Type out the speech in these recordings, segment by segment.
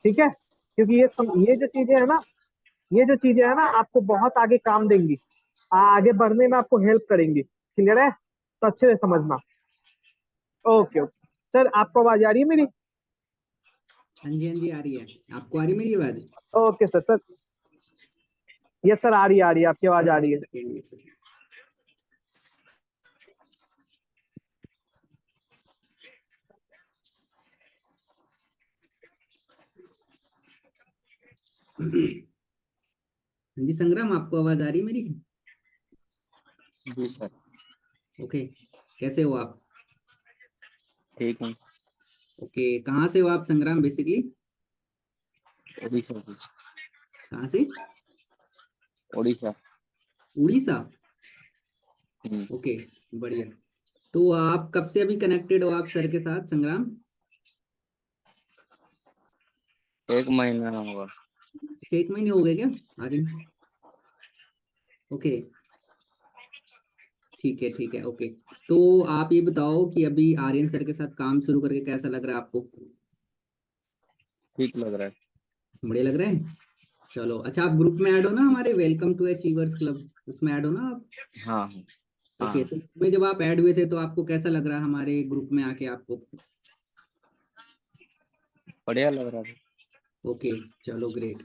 ठीक है, क्योंकि ये जो चीजें है ना, ये जो चीजें है ना आपको बहुत आगे काम देंगी, आगे बढ़ने में आपको हेल्प करेंगी। क्लियर है, तो अच्छे से समझना। ओके ओके सर, आपको आवाज आ रही है मेरी? हाँ जी, हाँ जी, आ रही है। आपको आ रही है मेरी आवाज? Okay sir. Sir yes sir, आ रही है, आ रही है, आपकी आवाज आ रही है। हाँ जी संग्राम, आपको आवाज आ रही है मेरी? जी सर। ओके, कैसे हो आप? ठीक हूँ। ओके, कहाँ से हो आप संग्राम बेसिकली? उड़ीसा से। कहाँ से? उड़ीसा। उड़ीसा। हम्म, ओके, बढ़िया। तो आप कब से अभी कनेक्टेड हो आप सर के साथ संग्राम? 1 महीना होगा। अच्छा, 1 महीने हो गए क्या? अरे, ओके, ठीक है, ठीक है, ओके। तो आप ये बताओ कि अभी आर्यन सर के साथ काम शुरू करके कैसा लग रहा है आपको? ठीक लग रहा है। बढ़िया लग रहा है। चलो, अच्छा, आप ग्रुप में ऐड हो ना हमारे वेलकम टू अचीवर्स क्लब, उसमें ऐड हो ना आप? हाँ ओके, हाँ। तो उसमें जब आप ऐड हुए थे तो आपको कैसा लग रहा है हमारे ग्रुप में आके आपको? बढ़िया लग रहा है। ओके, चलो ग्रेट।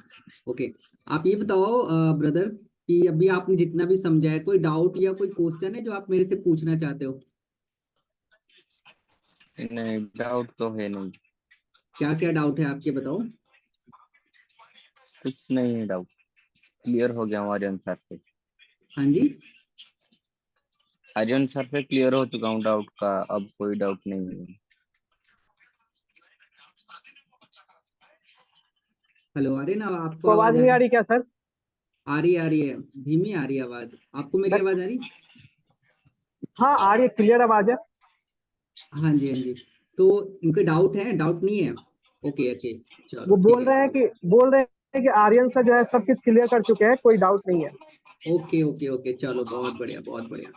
ओके, आप ये बताओ ब्रदर कि अभी आपने जितना भी समझा है, कोई डाउट या कोई क्वेश्चन है जो आप मेरे से पूछना चाहते हो? नहीं, डाउट तो है नहीं। क्या क्या डाउट है आपके, बताओ। कुछ नहीं है डाउट। क्लियर हो गया हूँ आर्यन सर से। हाँ जी। आर्यन सर से क्लियर हो चुका हूँ डाउट का, अब कोई डाउट नहीं है। हेलो, अरे ना, आपको तो आवाज आवाज आ नहीं आ रही? रही क्या सर? आ रही है, आ रही है। धीमी आ रही है आवाज। आपको मेरी मैं- आवाज आ रही? हाँ आ रही है, क्लियर आवाज है। हाँ जी, हाँ जी। तो इनके डाउट है, डाउट नहीं है? ओके ओके, चलो वो ठीक है। बोल रहे हैं कि आर्यन सर जो है सब कुछ क्लियर कर चुके हैं, कोई डाउट नहीं है। ओके ओके ओके, चलो बहुत बढ़िया, बहुत बढ़िया।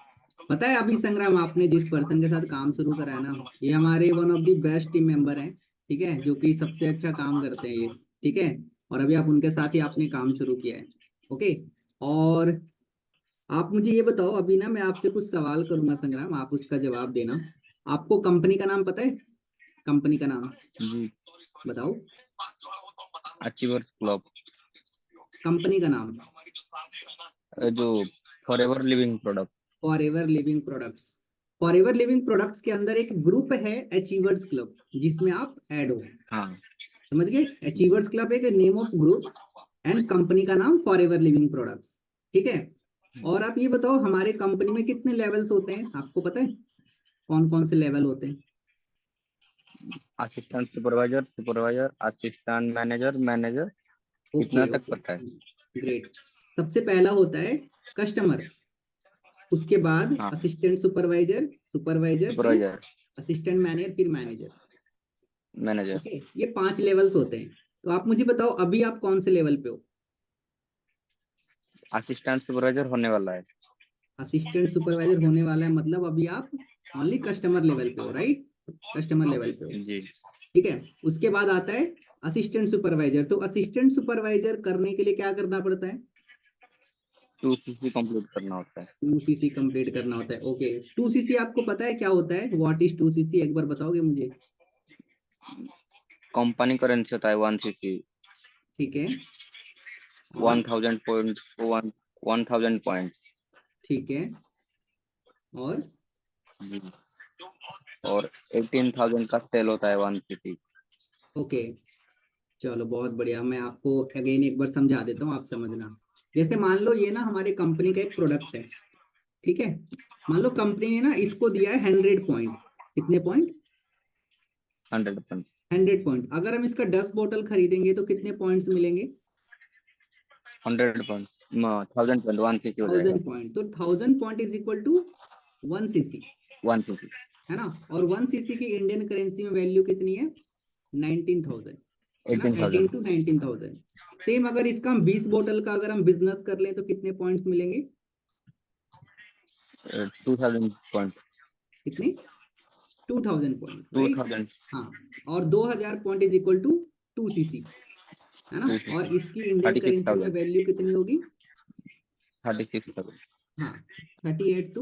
पता है अभी संग्राम, आपने जिस पर्सन के साथ काम शुरू करा है ना, ये हमारे one of the best team member हैं। ठीक है, जो कि सबसे अच्छा काम करते हैं ये। ठीक है, और अभी आप उनके साथ ही आपने काम शुरू किया है। ओके, और आप मुझे ये बताओ, अभी ना मैं आपसे कुछ सवाल करूंगा संग्राम, आप उसका जवाब देना। आपको कंपनी का नाम पता है? कंपनी का नाम जी। बताओ। Achievers club. कंपनी का नाम? जो forever living product. Forever living products. Forever living products के अंदर एक ग्रुप है अचीवर्स क्लब, जिसमें आप ऐड हो। हाँ। समझ गए? अचीवर्स क्लब एक name of group, and company का नाम फॉरएवर लिविंग प्रोडक्ट्स। ठीक है, और आप ये बताओ हमारे कंपनी में कितने लेवल्स होते हैं, आपको पता है? कौन कौन से लेवल होते हैं? Assistant supervisor, supervisor, assistant manager, manager. Okay कितना तक ओके, पता है? ग्रेट। सबसे पहला होता है कस्टमर, उसके बाद हाँ। असिस्टेंट सुपरवाइजर, सुपरवाइजर, फिर सुपरवाइजर, असिस्टेंट मैनेजर, फिर मैनेजर। मैनेजर। ओके, ये 5 लेवल्स होते हैं। तो आप मुझे बताओ अभी आप कौन से लेवल पे हो? असिस्टेंट सुपरवाइजर होने वाला है। असिस्टेंट सुपरवाइजर होने वाला है, मतलब अभी आप ओनली कस्टमर लेवल पे हो, राइट? कस्टमर लेवल पे हो। जी। ठीक है, उसके बाद आता है असिस्टेंट सुपरवाइजर। तो असिस्टेंट सुपरवाइजर करने के लिए क्या करना पड़ता है? 2 CC कंप्लीट करना होता है। 2 CC कंप्लीट करना होता है। ओके, 2 CC आपको पता है क्या होता है? व्हाट इज 2 CC, एक बार बताओगे मुझे? कंपनी करेंसी होता है 1 CC। ठीक है, और? 1000 पॉइंट, 1000 पॉइंट। ठीक है, और? और 18,000 का सेल होता है 1 CC। ओके, चलो बहुत बढ़िया। मैं आपको अगेन एक बार समझा देता हूँ, आप समझना। जैसे मान लो ये ना हमारे कंपनी का एक प्रोडक्ट है। ठीक है, मान लो कंपनी ने ना इसको दिया है 100 पॉइंट। कितने पॉइंट? 100 पॉइंट। 100 पॉइंट। अगर हम इसका 10 बोतल खरीदेंगे तो कितने पॉइंट्स मिलेंगे? 100 पॉइंट, 1000 पॉइंट 1 CC हो जाएगा। 1000 पॉइंट, तो 1000 point is equal to 1 CC, 1 CC। है ना? और 1 CC की इंडियन करेंसी में वैल्यू कितनी है? 19,000, है ना? 18 18,000। to 19,000। सेम अगर इसका हम 20 बोतल का अगर हम बिजनेस कर लें तो कितने पॉइंट्स मिलेंगे? 2000 पॉइंट। कितने? 2000 पॉइंट, राइट? 2000। हाँ, और 2000 point is equal to 2 CC। है ना। और इसकी इंडियन करेंसी में 36,000 वैल्यू कितनी होगी? 36,000 हाँ 38 टू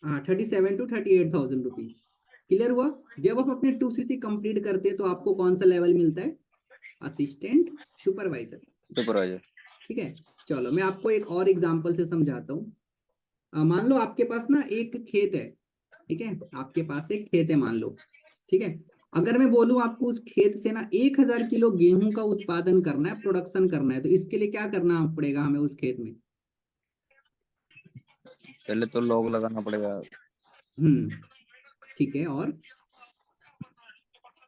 37 to 38,000 रुपीज। क्लियर हुआ? जब आप अपने 2cc कंप्लीट करते हैं तो आपको कौन सा लेवल मिलता है? Assistant supervisor. सुपरवाइजर। ठीक है, चलो मैं आपको एक और एग्जांपल से समझाता हूँ। मान लो आपके पास ना एक खेत है, ठीक है, आपके पास एक खेत है मान लो, ठीक है। अगर मैं बोलूं आपको उस खेत से ना 1,000 किलो गेहूं का उत्पादन करना है, प्रोडक्शन करना है, तो इसके लिए क्या करना पड़ेगा हमें उस खेत में? पहले तो लोग लगाना पड़ेगा, ठीक है, और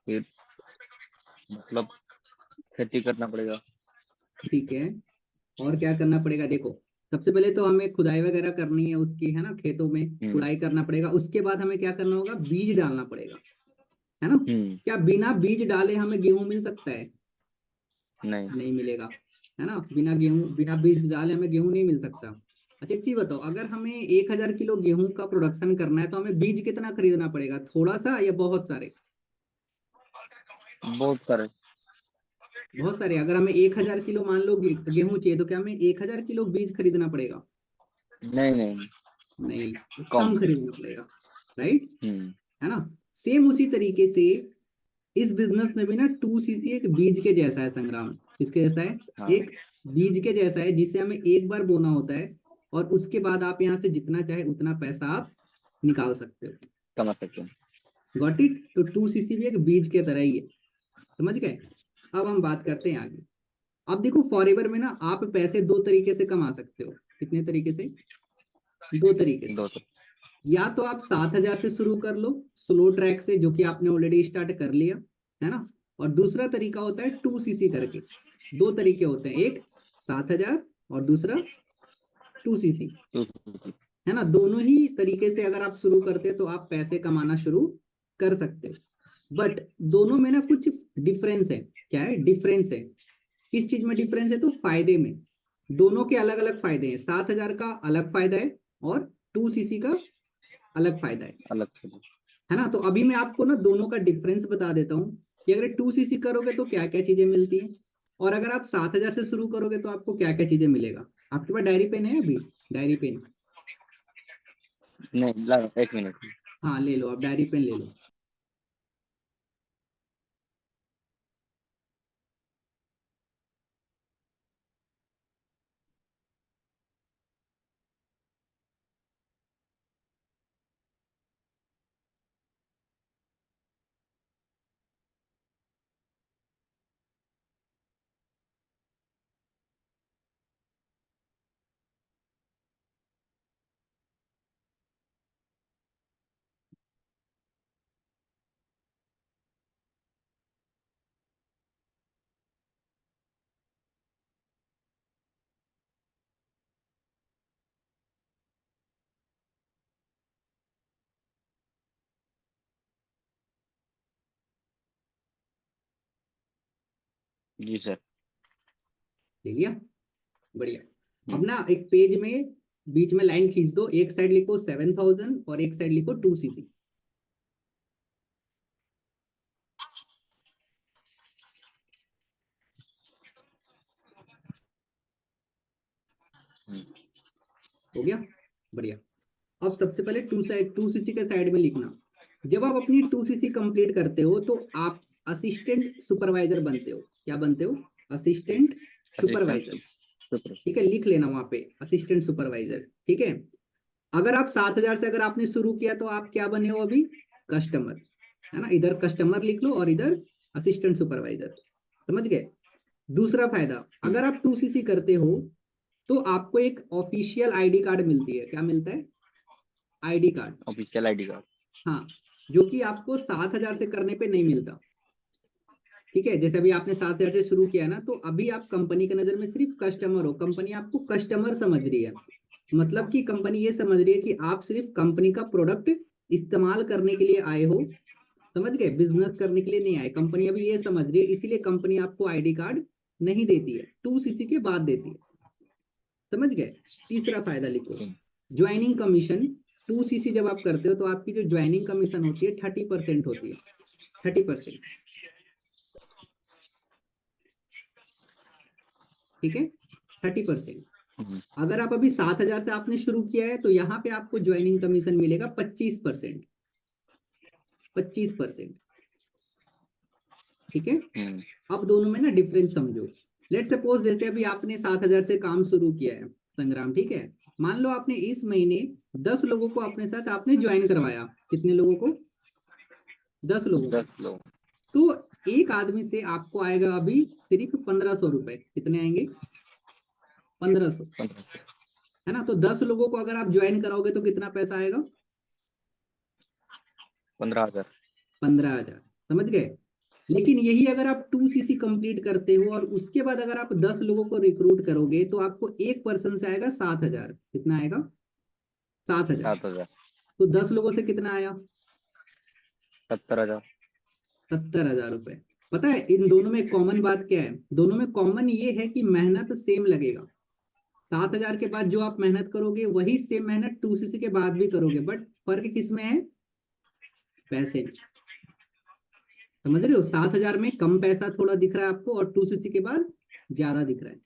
फिर मतलब खेती करना पड़ेगा। ठीक है, और क्या करना पड़ेगा? देखो, सबसे पहले तो हमें खुदाई वगैरह करनी है उसकी, है ना, खेतों में हम्म खुदाई करना पड़ेगा। उसके बाद हमें क्या करना होगा? बीज डालना पड़ेगा, है ना। हम्म क्या बिना बीज डाले हमें गेहूं मिल सकता है? नहीं नहीं मिलेगा, है ना। बिना बीज डाले हमें गेहूं नहीं मिल सकता। अच्छा एक चीज बताओ, अगर हमें 1,000 किलो गेहूं का प्रोडक्शन करना है तो हमें बीज कितना खरीदना पड़ेगा? थोड़ा सा या बहुत सारे? बहुत सारे। बहुत सारे। अगर हमें 1,000 किलो मान लो गेहूं चाहिए तो क्या हमें 1,000 किलो बीज खरीदना पड़ेगा? नहीं नहीं, नहीं, तो कम। कम खरीदना पड़ेगा, राइट, हम्म है ना। सेम उसी तरीके से इस बिजनेस में भी ना 2cc एक बीज के जैसा है संग्राम। किसके जैसा है? हाँ, एक बीज के जैसा है, जिसे हमें एक बार बोना होता है और उसके बाद आप यहाँ से जितना चाहे उतना पैसा आप निकाल सकते हो। समझ सकते हैं। Got it? तो 2cc भी एक बीज के तरह ही है, समझ गए। अब हम बात करते हैं आगे। अब देखो, फॉरएवर में ना आप पैसे दो तरीके से कमा सकते हो। कितने तरीके से? दो तरीके से। 200। या तो आप 7,000 से शुरू कर लो, स्लो ट्रैक से, जो कि आपने ऑलरेडी स्टार्ट कर लिया, है ना। और दूसरा तरीका होता है 2cc करके। दो तरीके होते हैं, एक 7,000 और दूसरा 2cc, 250। है ना। दोनों ही तरीके से अगर आप शुरू करते हैं तो आप पैसे कमाना शुरू कर सकते हो। बट दोनों में ना कुछ डिफरेंस है। क्या है डिफरेंस है? किस चीज में डिफरेंस है? तो फायदे में। दोनों के अलग अलग फायदे हैं। 7,000 का अलग फायदा है और 2cc का अलग फायदा अलग से। है ना। तो अभी मैं आपको ना दोनों का डिफरेंस बता देता हूँ कि अगर 2cc करोगे तो क्या क्या चीजें मिलती हैं, और अगर आप 7,000 से शुरू करोगे तो आपको क्या क्या चीजें मिलेगा। आपके पास डायरी पेन है अभी? Diary pen? नहीं, एक मिनट। हाँ ले लो, आप डायरी पेन ले लो। जी सर। ले लिया? बढ़िया। अब हम्म ना एक पेज में बीच में लाइन खींच दो, एक साइड लिखो 7,000 और एक साइड लिखो 2cc। हम्म हो गया? बढ़िया। अब सबसे पहले 2cc के साइड में लिखना। जब आप अपनी 2cc कंप्लीट करते हो तो आप असिस्टेंट सुपरवाइजर बनते हो। क्या बनते हो? Assistant assistant supervisor. सुपर। ठीक है, लिख लेना वहां पे असिस्टेंट सुपरवाइजर। ठीक है। अगर आप 7,000 से अगर आपने शुरू किया तो आप क्या बने हो अभी? कस्टमर, है ना। इधर कस्टमर लिख लो और इधर असिस्टेंट सुपरवाइजर। समझ गए? दूसरा फायदा, हम्म अगर आप 2cc करते हो तो आपको एक ऑफिशियल आईडी कार्ड मिलती है। क्या मिलता है? ID card. Official ID card. हाँ, जो कि आपको 7,000 से करने पे नहीं मिलता। ठीक है, जैसे अभी आपने 7,000 से शुरू किया ना, तो अभी आप कंपनी की नजर में सिर्फ कस्टमर हो। कंपनी आपको कस्टमर समझ रही है। मतलब कि कंपनी ये समझ रही है कि आप सिर्फ कंपनी का प्रोडक्ट इस्तेमाल करने के लिए आए हो। समझ गए? बिजनेस करने के लिए नहीं आए। कंपनी अभी ये समझ रही है, इसीलिए कंपनी आपको आईडी कार्ड नहीं देती है, 2cc के बाद देती है। समझ गए? तीसरा फायदा लिखो, ज्वाइनिंग कमीशन। 2cc जब आप करते हो तो आपकी जो ज्वाइनिंग कमीशन होती है 30% होती है। 30%। ठीक है, 30%। अगर आप अभी 7,000 से आपने शुरू किया है तो यहाँ पे आपको ज्वाइनिंग कमीशन मिलेगा 25%, 25%। ठीक है, अब दोनों में ना डिफरेंस समझो। लेट सपोज जैसे अभी आपने 7,000 से काम शुरू किया है संग्राम, ठीक है, मान लो आपने इस महीने 10 लोगों को अपने साथ आपने ज्वाइन करवाया। कितने लोगों को? 10 लोगों को। 10 लोग। तो एक आदमी से आपको आएगा अभी सिर्फ 1,500 रुपए। कितने आएंगे? 1,500, है ना। तो 10 लोगों को अगर आप ज्वाइन कराओगे तो कितना पैसा आएगा? 15,000। 15,000, समझ गए। लेकिन यही अगर आप 2cc कंप्लीट करते हो और उसके बाद अगर आप 10 लोगों को रिक्रूट करोगे तो आपको एक पर्सन से आएगा 7,000। कितना आएगा? 7,000। 7,000। तो 10 लोगों से कितना आया? 70,000। 70,000 रुपए। पता है इन दोनों में कॉमन बात क्या है? दोनों में कॉमन ये है कि मेहनत सेम लगेगा। 7,000 के बाद जो आप मेहनत करोगे वही सेम मेहनत 2cc के बाद भी करोगे, बट फर्क किस में है? पैसे में। समझ रहे हो? 7,000 में कम पैसा थोड़ा दिख रहा है आपको और 2cc के बाद ज्यादा दिख रहा है।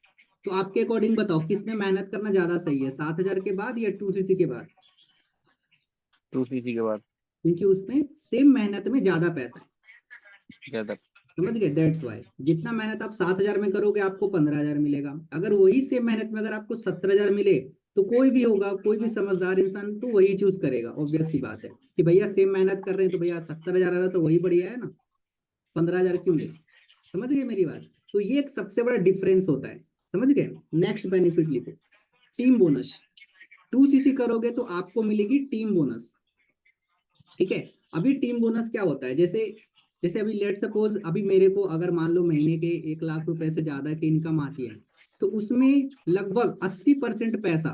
तो आपके अकॉर्डिंग बताओ किसमें मेहनत करना ज्यादा सही है, 7,000 के बाद या 2cc के बाद? 2cc के बाद। क्योंकि उसमें सेम मेहनत में ज्यादा पैसा है। ज्यादा। समझ गए? दैट्स वाई जितना मेहनत आप 7,000 में करोगे आपको 15,000 मिलेगा। अगर वही सेम मेहनत में अगर आपको 70,000 मिले तो कोई भी होगा, कोई भी समझदार इंसान तो वही चूज करेगा। ऑब्वियस सी बात है कि भैया सेम मेहनत कर रहे हैं तो भैया 70,000 आ रहा है तो वही बढ़िया है ना, 15,000 क्यों ले। समझ गए मेरी बात? तो ये एक सबसे बड़ा डिफरेंस होता है। समझ गए? नेक्स्ट बेनिफिट लिखो, टीम बोनस। 2cc करोगे तो आपको मिलेगी टीम बोनस। ठीक है, अभी टीम बोनस क्या होता है? जैसे जैसे अभी लेट सपोज अभी मेरे को अगर मान लो महीने के 1,00,000 रुपए से ज्यादा की इनकम आती है तो उसमें लगभग 80% पैसा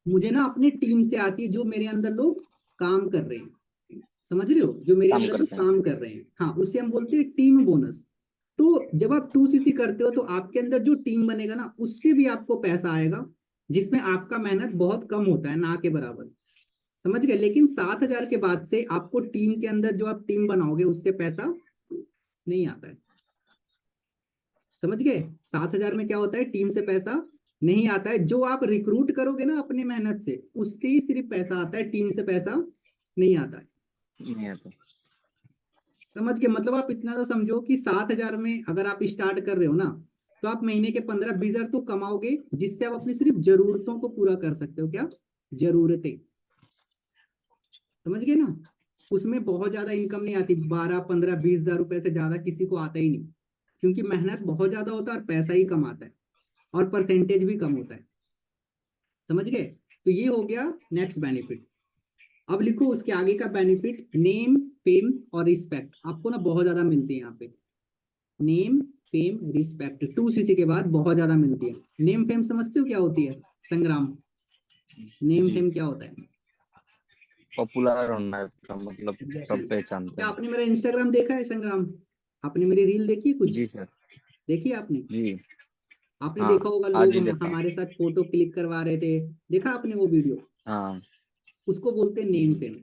मुझे ना अपनी टीम से आती है, जो मेरे अंदर लोग काम कर रहे हैं। समझ रहे हो? जो मेरे काम अंदर लोग करते हैं। काम कर रहे हैं, हाँ, उससे हम बोलते हैं टीम बोनस। तो जब आप 2cc करते हो तो आपके अंदर जो टीम बनेगा ना उससे भी आपको पैसा आएगा, जिसमें आपका मेहनत बहुत कम होता है, ना के बराबर। समझ गए? लेकिन 7,000 के बाद से आपको टीम के अंदर जो आप टीम बनाओगे उससे पैसा नहीं आता है। समझ गए? 7,000 में क्या होता है? टीम से पैसा नहीं आता है। जो आप रिक्रूट करोगे ना अपनी मेहनत से उससे ही सिर्फ पैसा आता है, टीम से पैसा नहीं आता है। नहीं आता। समझ गए? मतलब आप इतना तो समझो कि 7,000 में अगर आप स्टार्ट कर रहे हो ना तो आप महीने के 15-20 हजार तो कमाओगे, जिससे आप अपनी सिर्फ जरूरतों को पूरा कर सकते हो। क्या जरूरतें? समझ गए ना? उसमें बहुत ज्यादा इनकम नहीं आती, 12, 15, 20 हजार रुपए से ज्यादा किसी को आता ही नहीं, क्योंकि मेहनत बहुत ज्यादा होता है और पैसा ही कम आता है और परसेंटेज भी कम होता है। समझ गए? तो ये हो गया नेक्स्ट बेनिफिट। अब लिखो उसके आगे का बेनिफिट, नेम फेम और रिस्पेक्ट। आपको ना बहुत ज्यादा मिलती है यहाँ पे, नेम फेम रिस्पेक्ट 2cc के बाद बहुत ज्यादा मिलती है। नेम फेम समझते हो क्या होती है संग्राम? नेम जी। फेम क्या होता है? पॉपुलर होना है उसका मतलब, एग्जैक्टली। सब पहचानते क्या हैं। आपने मेरा इंस्टाग्राम देखा है संग्राम? आपने मेरी रील देखी है कुछ? जी सर। देखी है आपने? जी। आपने हाँ, देखा होगा आज लोग ही देखा। हमारे साथ फोटो क्लिक करवा रहे थे, देखा आपने वो वीडियो? हाँ। उसको बोलते हैं नेम फेम,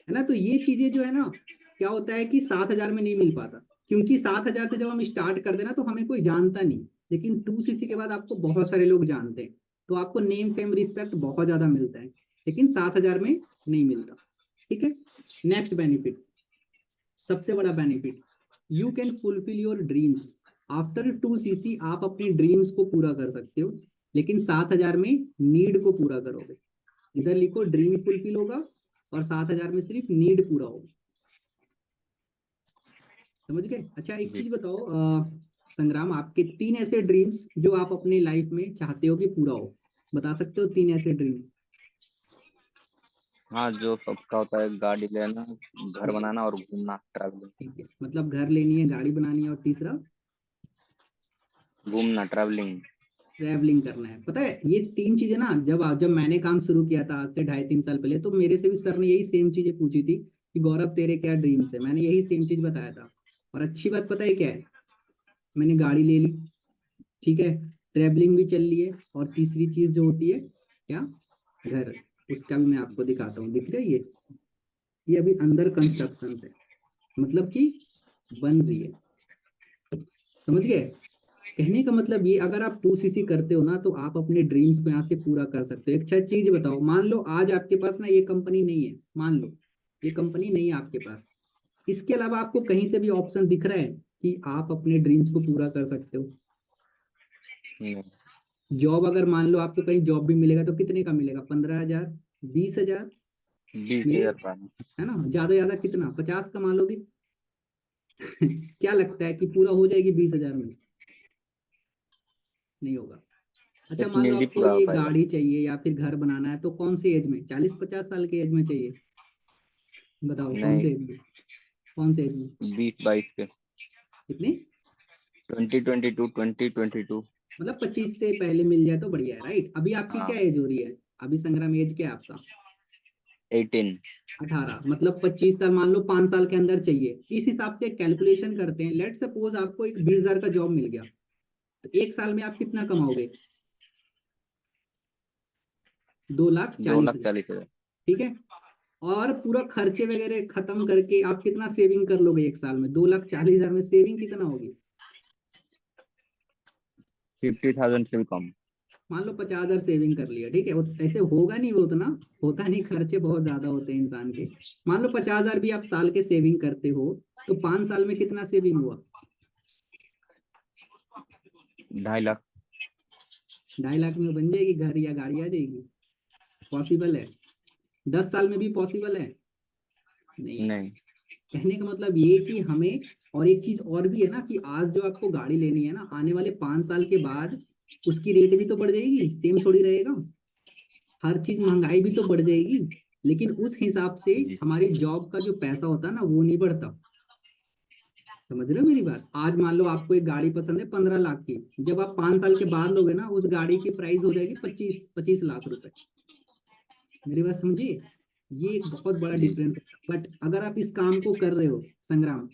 है ना। तो ये चीजें जो है ना, क्या होता है कि 7,000 में नहीं मिल पाता, क्योंकि 7,000 से जब हम स्टार्ट कर देना तो हमें कोई जानता नहीं, लेकिन 2cc के बाद आपको बहुत सारे लोग जानते हैं, तो आपको नेम फेम रिस्पेक्ट बहुत ज्यादा मिलता है, लेकिन 7,000 में नहीं मिलता। ठीक है, नेक्स्ट बेनिफिट, सबसे बड़ा benefit, you can fulfil your dreams. After 2cc आप अपने ड्रीम्स को पूरा कर सकते हो, लेकिन 7,000 में नीड को पूरा करोगे। इधर लिखो ड्रीम फुलफिल होगा और 7,000 में सिर्फ नीड पूरा होगा। समझ गए? अच्छा एक जी। चीज बताओ संग्राम, आपके 3 ऐसे ड्रीम्स जो आप अपनी लाइफ में चाहते हो कि पूरा हो, बता सकते हो 3 ऐसे ड्रीम? हाँ, जो सबका होता है, गाड़ी लेना, घर ठीक है, बनाना और घूमना, ट्रैवलिंग। ठीक है, मतलब घर लेनी है, गाड़ी बनानी है और तीसरा घूमना, ट्रैवलिंग। ट्रैवलिंग करना है। पता है ये 3 चीजें ना, जब मैंने काम शुरू किया था आज से 2.5-3 साल पहले, तो मेरे से भी सर ने यही सेम चीजें पूछी थी कि गौरव तेरे क्या ड्रीम्स है, मैंने यही सेम चीज बताया था। और अच्छी बात पता है क्या है? मैंने गाड़ी ले ली, ठीक है, ट्रैवलिंग भी चल ली है, और तीसरी चीज जो होती है क्या, घर, उसका भी मैं आपको दिखाता हूँ। दिख रही है? ये अभी अंडर कंस्ट्रक्शन है, मतलब कि बन रही है। समझ गए? कहने का मतलब ये, अगर आप 2cc करते हो ना तो आप अपने ड्रीम्स को यहाँ से पूरा कर सकते हो। एक अच्छा चीज बताओ, मान लो आज आपके पास ना ये कंपनी नहीं है, मान लो ये कंपनी नहीं है आपके पास, इसके अलावा आपको कहीं से भी ऑप्शन दिख रहा है कि आप अपने ड्रीम्स को पूरा कर सकते हो? नहीं, जॉब अगर मान लो आपको कहीं जॉब भी मिलेगा तो कितने का मिलेगा? 15,000, 20,000 20,000 मिलेगा, का नहीं। है ना? ज्यादा ज्यादा कितना, 50 कमा लोगे? क्या लगता है कि पूरा हो जाएगी 20,000 में? नहीं होगा। अच्छा मान इतनी लो नहीं आपको पूरा हो ये पाएगा। गाड़ी चाहिए या फिर घर बनाना है, तो कौन सी एज में, 40-50 साल की एज में चाहिए? बताओ कौन से नहीं, एज में, कौन से एज में? 20-22 के। कितनी? 2022, 2022। मतलब 25 से पहले मिल जाए तो बढ़िया है, राइट? अभी आपकी हाँ, क्या एज हो रही है? अभी संग्राम एज क्या है आपका? 18। 18, मतलब 25 साल, मान लो 5 साल के अंदर चाहिए। इस हिसाब से कैलकुलेशन करते हैं, लेट सपोज आपको एक 20,000 का जॉब मिल गया, तो एक साल में आप कितना कमाओगे? 2,40,000, 2,40,000। ठीक है? और पूरा खर्चे वगैरह खत्म करके आप कितना सेविंग कर लोगे एक साल में? 2,40,000 में सेविंग कितना होगी? 50,000 से भी कम। मान लो 50,000 सेविंग कर लिया, ठीक है? वो ऐसे होगा नहीं, वो उतना होता नहीं, खर्चे बहुत ज्यादा होते हैं इंसान के। मान लो 50,000 भी आप साल के सेविंग करते हो, तो 5 साल में कितना सेविंग हुआ? 2.5 लाख। 2.5 लाख में बन जाएगी घर या गाड़ी आ जाएगी? पॉसिबल है? 10 साल में भी पॉसिबल है? नहीं है। नहीं। कहने का मतलब ये कि हमें, और एक चीज और भी है ना, कि आज जो आपको गाड़ी लेनी है ना, आने वाले 5 साल के बाद उसकी रेट भी तो बढ़ जाएगी, सेम थोड़ी रहेगा। हर चीज महंगाई भी तो बढ़ जाएगी, लेकिन उस हिसाब से जी। हमारी जॉब का जो पैसा होता है ना वो नहीं बढ़ता। समझ रहे हो मेरी बात? आज मान लो आपको एक गाड़ी पसंद है 15 लाख की, जब आप 5 साल के बाद लोगे ना, उस गाड़ी की प्राइस हो जाएगी 25-25 लाख रुपए। मेरी बात समझिए, ये एक बहुत बड़ा जी। डिफरेंस है। बट अगर आप इस काम को कर रहे हो संग्राम,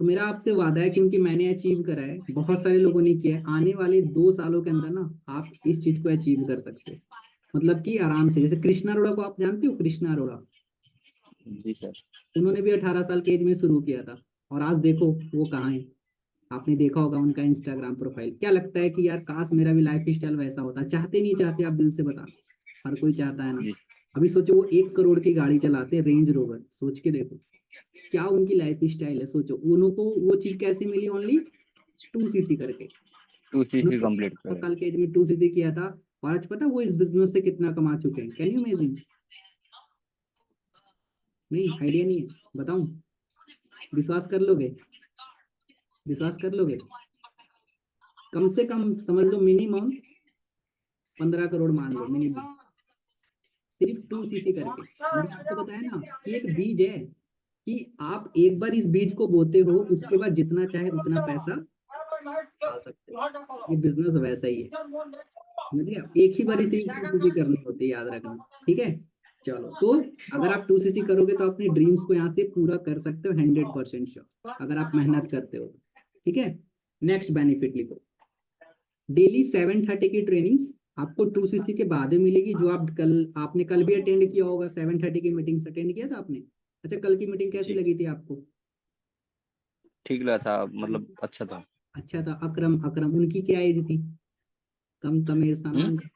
तो मेरा आपसे वादा है, क्योंकि मैंने अचीव करा है, बहुत सारे लोगों ने किया है, आने वाले 2 सालों के अंदर ना आप इस चीज को अचीव कर सकते हो। मतलब कि आराम से, जैसे कृष्णा अरोड़ा को आप जानते हो, कृष्णा अरोड़ा, जी सर। उन्होंने भी 18 साल की एज में शुरू किया था, और आज देखो वो कहाँ है। आपने देखा होगा उनका इंस्टाग्राम प्रोफाइल। क्या लगता है कि यार काश मेरा भी लाइफ स्टाइल वैसा होता? चाहते नहीं चाहते? आप दिल से बता। हर कोई चाहता है ना। जी। अभी सोचो वो 1 करोड़ की गाड़ी चलाते हैं, रेंज रोवर, सोच के देखो क्या उनकी लाइफ स्टाइल है। सोचो उनको वो चीज कैसे मिली, ओनली 2cc करके। 2cc उन्होंने कंप्लीट 18 करें। साल के एज में 2cc किया था, और आज पता है वो इस बिजनेस से कितना कमा चुके हैं? Can you imagine? नहीं, आइडिया नहीं है? बताऊं? विश्वास कर लोगे? विश्वास कर लोगे? कम से कम समझ लो मिनिमम 15 करोड़ मान लो मिनिमम, सिर्फ 2cc करके। मैंने आपको बताया ना कि एक बीज है, कि आप एक बार इस बीज को बोते हो, उसके बाद जितना चाहे उतना पैसा डाल सकते हो। ये बिजनेस वैसा ही है, समझ गए? एक ही बार सिर्फ 2cc करनी होती है, याद रखना। ठीक है? चलो, तो अगर आप 2cc करोगे तो अपने ड्रीम्स को यहाँ से पूरा कर सकते हो 100% श्योर, अगर आप मेहनत करते हो। ठीक है? नेक्स्ट बेनिफिट लिखो, डेली 7:30 की ट्रेनिंग्स आपको 2cc के बाद में मिलेगी, जो आप कल, आपने कल भी अटेंड किया होगा, 7:30 की मीटिंग अटेंड किया था आपने? अच्छा, कल की मीटिंग कैसी जी। लगी थी आपको? ठीक लगा था, मतलब अच्छा था। अच्छा था। अकरम, अकरम उनकी क्या एज थी? कम कम एज था ना हम्म। उनका?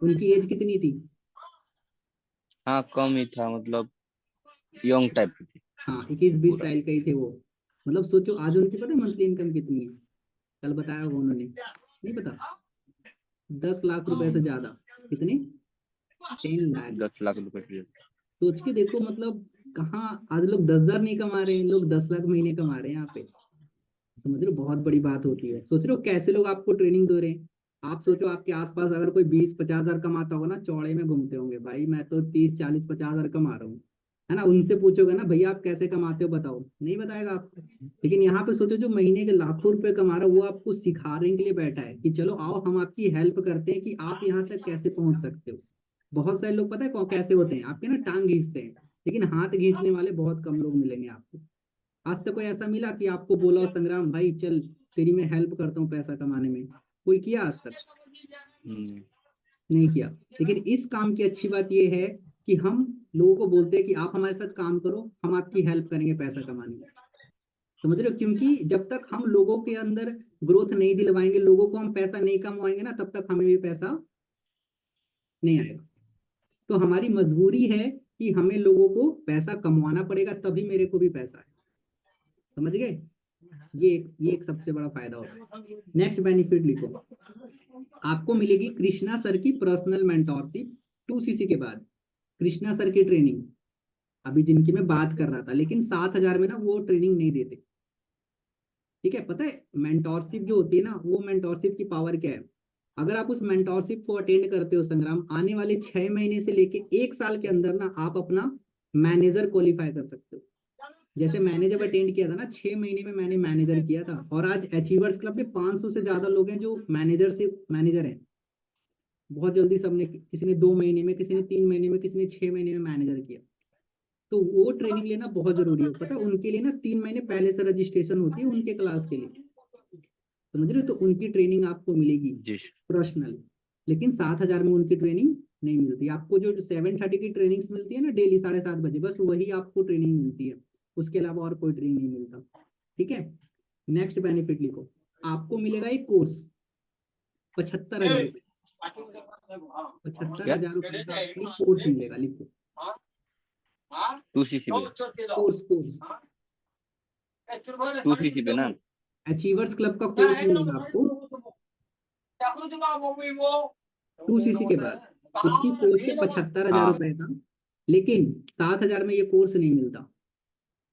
उनकी एज कितनी थी? हाँ, कम ही था, मतलब यंग टाइप की थी हाँ, 21-20 पूरा। साल का ही थे वो। मतलब सोचो आज उनकी पता है मंथली इनकम कितनी है? कल बताया होगा उन्होंने, नहीं पता? 10 लाख रुपए से ज्यादा। कितने? 10 लाख। 10 लाख रुपए की। सोच के देखो, मतलब कहाँ आज लोग 10,000 नहीं कमा रहे हैं, लोग 10 लाख महीने कमा रहे हैं यहाँ पे। समझ रहे हो? बहुत बड़ी बात होती है। सोच रहे हो कैसे लोग आपको ट्रेनिंग दे रहे हैं? आप सोचो आपके आसपास अगर कोई 20-50 हजार कमाता होगा ना, चौड़े में घूमते होंगे, भाई मैं तो 30-40-50 हजार कमा रहा हूँ, है ना? उनसे पूछोगे ना, भैया आप कैसे कमाते हो बताओ, नहीं बताएगा आपको। लेकिन यहाँ पे सोचो जो महीने के लाखों रुपए कमा रहा है, वो आपको सिखाने के लिए बैठा है कि चलो आओ हम आपकी हेल्प करते हैं कि आप यहाँ तक कैसे पहुंच सकते हो। बहुत सारे लोग पता है कैसे होते हैं आपके ना, टांग खींचते हैं, लेकिन हाथ खींचने वाले बहुत कम लोग मिलेंगे आपको। आज तक कोई ऐसा मिला कि आपको बोला हो संग्राम भाई चल तेरी मैं हेल्प करता हूँ पैसा कमाने में? कोई किया आज तक? हम्म। नहीं किया। लेकिन इस काम की अच्छी बात यह है कि हम लोगों को बोलते हैं कि आप हमारे साथ काम करो, हम आपकी हेल्प करेंगे पैसा कमाने में। समझ रहे हो? क्योंकि जब तक हम लोगों के अंदर ग्रोथ नहीं दिलवाएंगे, लोगों को हम पैसा नहीं कमवाएंगे ना, तब तक हमें भी पैसा नहीं आएगा। तो हमारी मजबूरी है कि हमें लोगों को पैसा कमवाना पड़ेगा, तभी मेरे को भी पैसा है। समझ गए? ये एक सबसे बड़ा फायदा होता है। नेक्स्ट बेनिफिट लिखो, आपको मिलेगी कृष्णा सर की पर्सनल मेंटोरशिप 2cc के बाद। कृष्णा सर की ट्रेनिंग अभी जिनकी मैं बात कर रहा था, लेकिन 7,000 में ना वो ट्रेनिंग नहीं देते। ठीक है, पता है मेंटोरशिप जो होती है ना, वो मेंटोरशिप की पावर क्या है? अगर आप उस मेंटोरशिप को अटेंड करते हो संग्राम, आने वाले 6 महीने से लेके 1 साल के अंदर ना आप अपना मैनेजर क्वालिफाई कर सकते हो। जैसे मैंने जब अटेंड किया था ना, 6 महीने में मैंने मैनेजर किया था, और आज अचीवर्स क्लब में 500 से ज्यादा लोग हैं जो मैनेजर हैं। बहुत जल्दी सबने, किसी ने 2 महीने में, किसी ने 3 महीने में, किसी ने 6 महीने में मैनेजर किया। तो वो ट्रेनिंग लेना बहुत जरूरी है। पता है उनके लिए ना 3 महीने पहले से रजिस्ट्रेशन होती है उनके क्लास के लिए। समझ रहे हो? तो उनकी ट्रेनिंग आपको मिलेगी जी। पर्सनल, लेकिन 7,000 में उनकी ट्रेनिंग नहीं मिलती। आपको जो 7:30 की ट्रेनिंग्स मिलती है ना डेली 7:30 बजे, बस वही आपको ट्रेनिंग मिलती है, उसके अलावा और कोई ट्रेनिंग नहीं मिलता। ठीक है, नेक्स्ट बेनिफिट लिखो, आपको मिलेगा एक कोर्स 75,000 रुपये। 75,000 रुपये का एक कोर्स मिलेगा, लिखो 2cc पे, कोर्स। 2cc पे ना। अचीवर्स क्लब का कोर्स मिलेगा आपको 2cc के बाद। इसकी कॉस्ट है 75,000 हाँ। रुपए का, लेकिन 7,000 में ये कोर्स नहीं मिलता।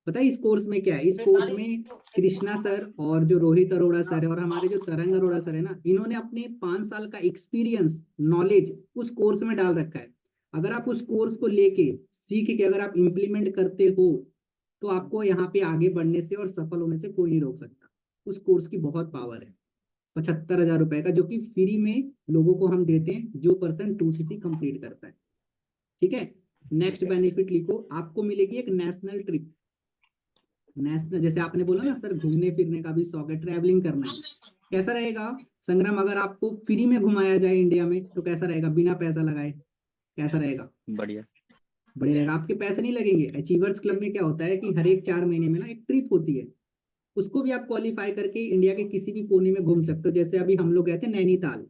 पता है इस कोर्स में क्या है? इस कोर्स में कृष्णा सर और जो रोहित अरोड़ा सर है और हमारे जो तरंग अरोड़ा सर है ना, इन्होंने अपने 5 साल का एक्सपीरियंस, नॉलेज उस कोर्स में डाल रखा है। अगर आप उस कोर्स को लेके सीख के अगर आप इम्प्लीमेंट करते हो, तो आपको यहाँ पे आगे बढ़ने से और सफल होने से कोई नहीं रोक सकता। उस कोर्स की बहुत पावर है। 75,000 रुपए का, जो कि फ्री में लोगों को हम देते हैं जो पर्सन 2cc कंप्लीट करता है। ठीक है, नेक्स्ट बेनिफिट लिखो, आपको मिलेगी एक नेशनल ट्रिप। नेशनल, जैसे आपने बोला ना सर घूमने फिरने का भी शौक है, ट्रैवलिंग करना है, कैसा रहेगा संग्राम? अगर आपको फ्री में घुमाया जाए इंडिया में तो कैसा रहेगा? बिना पैसा लगाए कैसा रहेगा? बढ़िया। बढ़िया रहेगा, आपके पैसे नहीं लगेंगे। अचीवर्स क्लब में क्या होता है कि हर एक 4 महीने में ना एक ट्रिप होती है, उसको भी आप क्वालिफाई करके इंडिया के किसी भी कोने में घूम सकते हो। जैसे अभी हम लोग गए थे नैनीताल,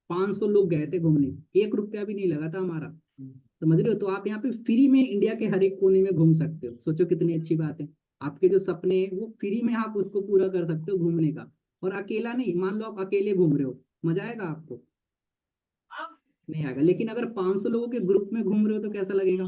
500 लोग गए थे घूमने, 1 रुपया भी नहीं लगा था हमारा। समझ रहे हो? तो आप यहाँ पे फ्री में इंडिया के हर एक कोने में घूम सकते हो। सोचो कितनी अच्छी बात है। आपके जो सपने हैं वो फ्री में आप उसको पूरा कर सकते हो घूमने का। और अकेला नहीं, मान लो आप अकेले घूम रहे हो, मजा आएगा आपको? नहीं आएगा। लेकिन अगर 500 लोगों के ग्रुप में घूम रहे हो तो कैसा लगेगा?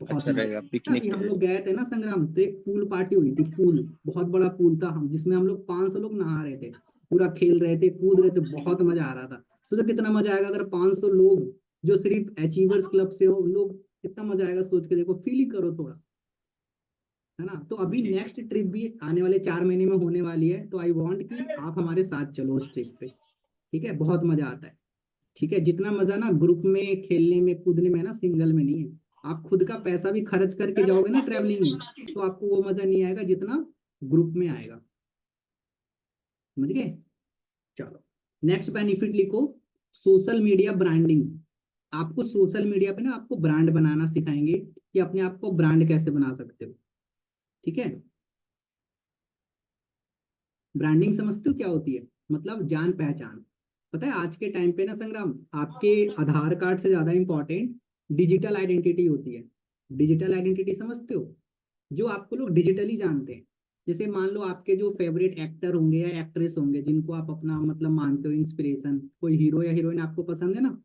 बहुत अच्छा मजा। रहेगा, अभी पिकनिक हम है। लोग गए थे ना संग्राम, तो एक पूल पार्टी हुई थी। पूल बहुत बड़ा पूल था, हम जिसमें हम लोग 500 लोग नहा रहे थे, पूरा खेल रहे थे, कूद रहे थे, बहुत मजा आ रहा था। सोचो कितना मजा आएगा अगर 500 लोग जो सिर्फ अचीवर्स क्लब से हो, उन लोग, कितना मजा आएगा सोच के देखो, फील ही करो थोड़ा, है ना? तो अभी जी। नेक्स्ट ट्रिप भी आने वाले 4 महीने में होने वाली है, तो आई वांट कि आप हमारे साथ चलो उस ट्रिप पे। ठीक है, बहुत मजा आता है। ठीक है, जितना मजा ना ग्रुप में खेलने में कूदने में है ना, सिंगल में नहीं है। आप खुद का पैसा भी खर्च करके जाओगे ना ट्रैवलिंग में, तो आपको वो मजा नहीं आएगा जितना ग्रुप में आएगा। समझ गए? चलो, नेक्स्ट बेनिफिट लिखो, सोशल मीडिया ब्रांडिंग। आपको सोशल मीडिया पे ना आपको ब्रांड बनाना सिखाएंगे कि अपने आप को ब्रांड कैसे बना सकते हो। ठीक है, ब्रांडिंग समझते हो क्या होती है? मतलब जान पहचान। पता है आज के टाइम पे ना संग्राम, आपके आधार कार्ड से ज्यादा इंपॉर्टेंट डिजिटल आइडेंटिटी होती है। डिजिटल आइडेंटिटी समझते हो? जो आपको लोग डिजिटली जानते हैं। जैसे मान लो आपके जो फेवरेट एक्टर होंगे या एक्ट्रेस होंगे, जिनको आप अपना मतलब मानते हो इंस्पिरेशन, कोई हीरो या हीरोइन आपको पसंद है ना,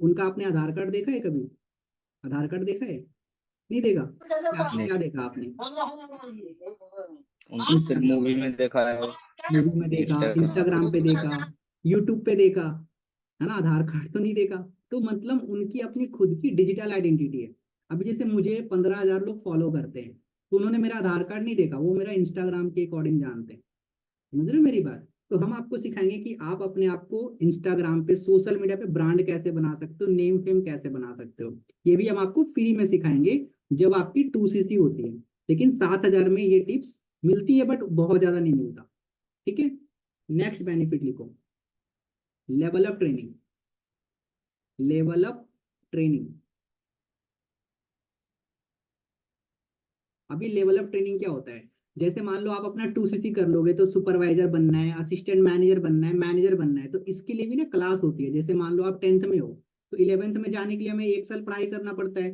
उनका आपने आधार कार्ड देखा है कभी? आधार कार्ड देखा है? नहीं देखा? क्या नहीं, क्या देखा आपने? उनको सिर्फ मूवी में देखा है, मूवी में देखा, इंस्टाग्राम पे। इंस्टाग्राम पे देखा, यूट्यूब पे देखा, है ना? आधार कार्ड तो नहीं देखा। तो मतलब उनकी अपनी खुद की डिजिटल आइडेंटिटी है। अभी जैसे मुझे 15,000 लोग फॉलो करते हैं, तो उन्होंने मेरा आधार कार्ड नहीं देखा, वो मेरा इंस्टाग्राम के अकॉर्डिंग जानते हैं। समझ रहे हो मेरी बात? तो हम आपको सिखाएंगे कि आप अपने आप को इंस्टाग्राम पे, सोशल मीडिया पे ब्रांड कैसे बना सकते हो, नेम फेम कैसे बना सकते हो। ये भी हम आपको फ्री में सिखाएंगे जब आपकी 2cc होती है। लेकिन 7,000 में ये टिप्स मिलती है, बट बहुत ज्यादा नहीं मिलता। ठीक है, नेक्स्ट बेनिफिट लिखो, level up training. Level up training, अभी लेवल अप ट्रेनिंग क्या होता है? जैसे मान लो आप अपना 2cc कर लोगे तो सुपरवाइजर बनना है, असिस्टेंट मैनेजर बनना है, मैनेजर बनना है, तो इसके लिए भी ना क्लास होती है। जैसे मान लो आप 10th में हो तो 11th में जाने के लिए हमें 1 साल पढ़ाई करना पड़ता है,